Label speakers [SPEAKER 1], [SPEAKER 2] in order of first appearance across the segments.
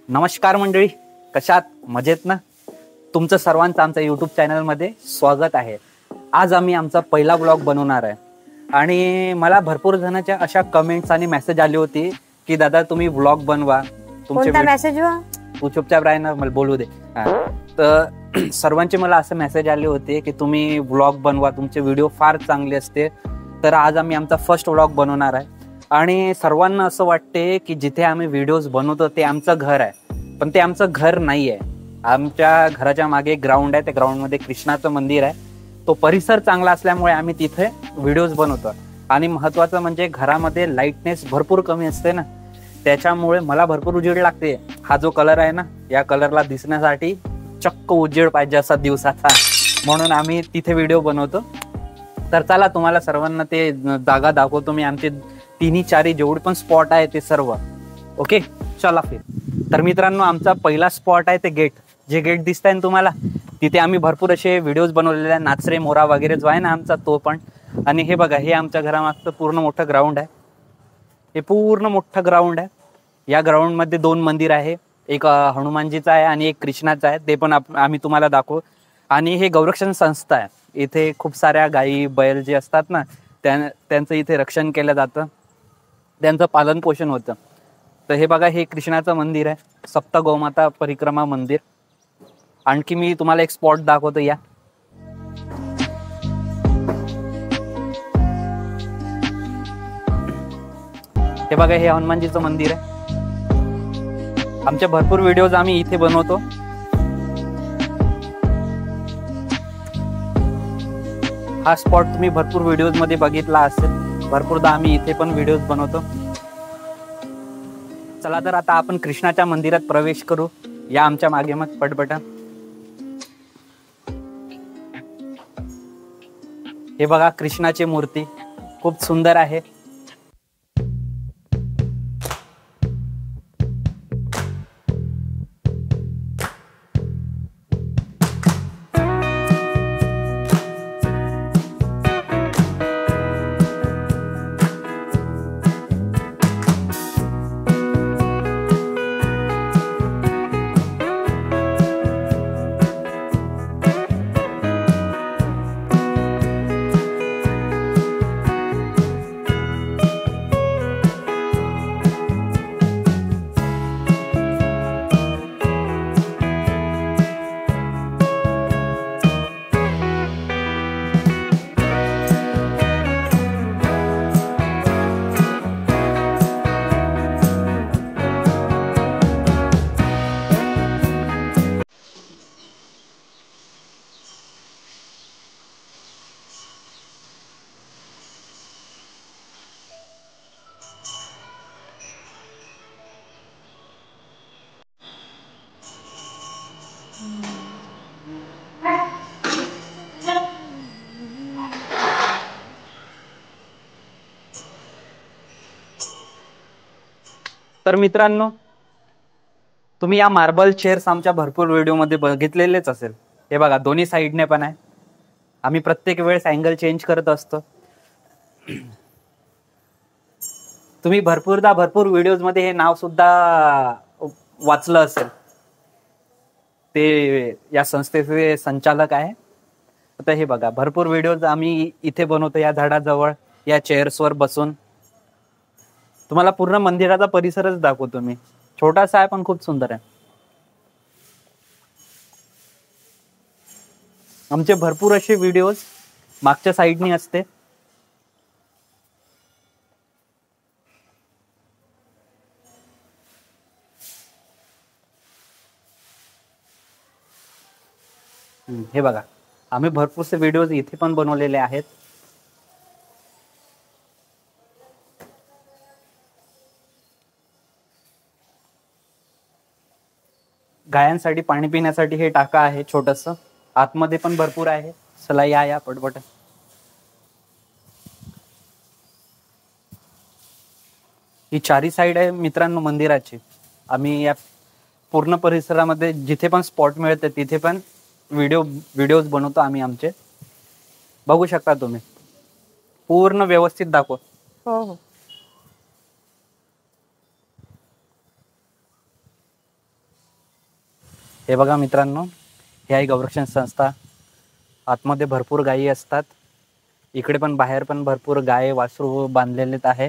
[SPEAKER 1] नमस्कार मंडळी, कशात मजेत ना? तुमचं सर्वांचं आमच्या यूट्यूब चॅनलमध्ये स्वागत आहे. आज आम्ही आमचा पहिला ब्लॉग बनवणार आहे आणि मला भरपूर जणांच्या अशा कमेंट्स आणि मेसेज आली होती की दादा तुम्ही ब्लॉग बनवा.
[SPEAKER 2] कोणता मेसेज वा?
[SPEAKER 1] तू चुपचाप राह ना, मला बोलू दे. तर सर्वांचे मला असं मेसेज आले होते की तुम्ही ब्लॉग बनवा, तुमचे व्हिडिओ फार चांगले असते. तर आज आम्ही आमचा फर्स्ट ब्लॉग बनवणार आहे आणि सर्वांना असं वाटते की जिथे आम्ही व्हिडिओज बनवतो ते आमचं घर आहे, पण ते आमचं घर नाही आहे. आमच्या घराच्या मागे ग्राउंड आहे, त्या ग्राउंडमध्ये कृष्णाचं मंदिर आहे. तो परिसर चांगला असल्यामुळे आम्ही तिथे व्हिडिओज बनवतो. आणि महत्त्वाचं म्हणजे घरामध्ये लाईटनेस भरपूर कमी असते ना, त्याच्यामुळे मला भरपूर उजेड लागते. हा जो कलर आहे ना, या कलरला दिसण्यासाठी चक्क उजेड पाहिजे असा दिवसाचा, म्हणून आम्ही तिथे व्हिडिओ बनवतो. तर चला तुम्हाला सर्वांना ते जागा दाखवतो मी. आमचे तिन्ही चारी जेवढे पण स्पॉट आहे ते सर्व. ओके, चला फिर. तर मित्रांनो, आमचा पहिला स्पॉट आहे ते गेट. जे गेट दिसत आहे ना तुम्हाला, तिथे आम्ही भरपूर असे व्हिडिओज बनवलेले आहे. नाचरे मोरा वगैरे जो आहे ना आमचा, तो पण. आणि हे बघा, हे आमच्या घरामागचं पूर्ण मोठं ग्राउंड आहे. हे पूर्ण मोठं ग्राउंड आहे. या ग्राउंडमध्ये 2 मंदिर आहे, एक हनुमानजीचं आहे आणि एक कृष्णाचं आहे. ते पण आम्ही तुम्हाला दाखवू. आणि हे गौरक्षण संस्था आहे. इथे खूप साऱ्या गायी बैल जे असतात ना, त्यांचं इथे रक्षण केलं जातं, त्यांचं पालन पोषण होतं. तर हे बघा, हे कृष्णाचं मंदिर आहे, सप्त गोमाता परिक्रमा मंदिर. आणखी मी तुम्हाला एक स्पॉट दाखवतो या. हे बघा, हे हनुमानजीचं मंदिर आहे. आमचे भरपूर व्हिडिओज आम्ही इथे बनवतो. हा स्पॉट तुम्ही भरपूर व्हिडिओज मध्ये बघितला असेल. भरपूरदा आम्ही इथे पण व्हिडिओज बनवतो. चला तर आता आपण कृष्णाच्या मंदिरात प्रवेश करू. या आमच्या मागे मग पटपट. हे बघा, कृष्णाची मूर्ती खूप सुंदर आहे. तर मित्रांनो, तुम्ही या मार्बल चेअर्स आमच्या भरपूर व्हिडिओमध्ये बघितलेलेच असेल. हे बघा, दोन्ही साईडने पण आहे. आम्ही प्रत्येक वेळेस अँगल चेंज करत असतो. तुम्ही भरपूर व्हिडिओज मध्ये हे नाव सुद्धा वाचलं असेल. ते या संस्थेचे संचालक आहे. आता हे बघा, भरपूर व्हिडिओज आम्ही इथे बनवतो, या झाडाजवळ, या चेअर्सवर बसून. तुम्हाला पूर्ण मंदिराचा परिसरच दाखवतो मी. छोटासा आहे पण खूप सुंदर आहे. आमचे भरपूर असे व्हिडिओज मागच्या साईडनी असते. हे बघा, आम्ही भरपूरसे व्हिडिओज इथे पण बनवलेले आहेत. गायांसाठी पाणी पिण्यासाठी हे टाका आहे छोटंसं. आतमध्ये पण भरपूर आहे. चला या पटपट. ही चारी साईड आहे मित्रांनो मंदिराची. आम्ही या पूर्ण परिसरामध्ये जिथे पण स्पॉट मिळते तिथे पण व्हिडिओज बनवतो आम्ही आमचे. बघू शकता तुम्ही. पूर्ण व्यवस्थित दाखव.
[SPEAKER 2] हो हो.
[SPEAKER 1] हे बघा मित्रांनो, ही आहे गौरक्षण संस्था. आतमध्ये भरपूर गायी असतात. इकडे पण बाहेर पण भरपूर गाय वासरू बांधलेले आहे.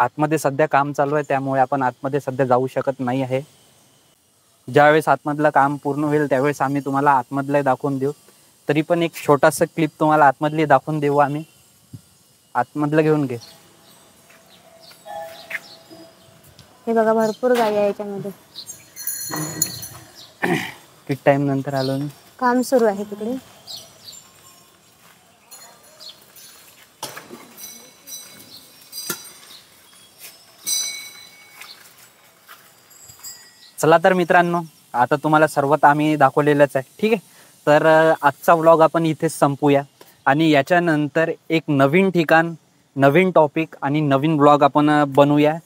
[SPEAKER 1] आतमध्ये सध्या काम चालू आहे, त्यामुळे आपण आतमध्ये सध्या जाऊ शकत नाही आहे. ज्यावेळेस आतमधलं काम पूर्ण होईल त्यावेळेस आम्ही तुम्हाला आतमधलं दाखवून देऊ. तरी पण एक छोटासा क्लिप तुम्हाला आतमधली दाखवून देऊ आम्ही. आतमधलं घेऊन घे.
[SPEAKER 2] हे बघा भरपूर गाय आहे याच्यामध्ये.
[SPEAKER 1] किती टाइम नंतर आलो मी.
[SPEAKER 2] काम सुरू आहे तिकडे.
[SPEAKER 1] चला तर मित्रांनो, आता तुम्हाला सर्वात आम्ही दाखवलेलंच आहे, ठीक आहे. तर आजचा व्लॉग आपण इथेच संपूया आणि याच्यानंतर एक नवीन ठिकाण, नवीन टॉपिक आणि नवीन व्लॉग आपण बनवूया.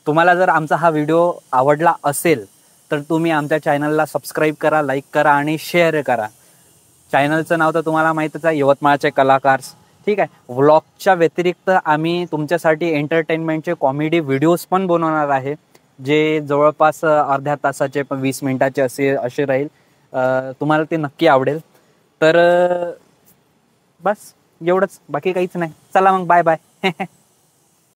[SPEAKER 1] तुम्हाला जर आमचा हा व्हिडिओ आवडला असेल तर तुम्ही आमच्या चॅनलला सबस्क्राईब करा, लाईक करा आणि शेअर करा. चॅनलचं नाव तर तुम्हाला माहीतच आहे, यवतमाळचे कलाकार, ठीक आहे. व्लॉगच्या व्यतिरिक्त आम्ही तुमच्यासाठी एंटरटेनमेंटचे कॉमेडी व्हिडिओज पण बनवणार आहे, जे जवळपास अर्ध्या तासाचे पण 20 मिनिटाचे असे राहील. तुम्हाला ते नक्की आवडेल. तर बस एवढंच, बाकी काहीच नाही. चला मग, बाय बाय.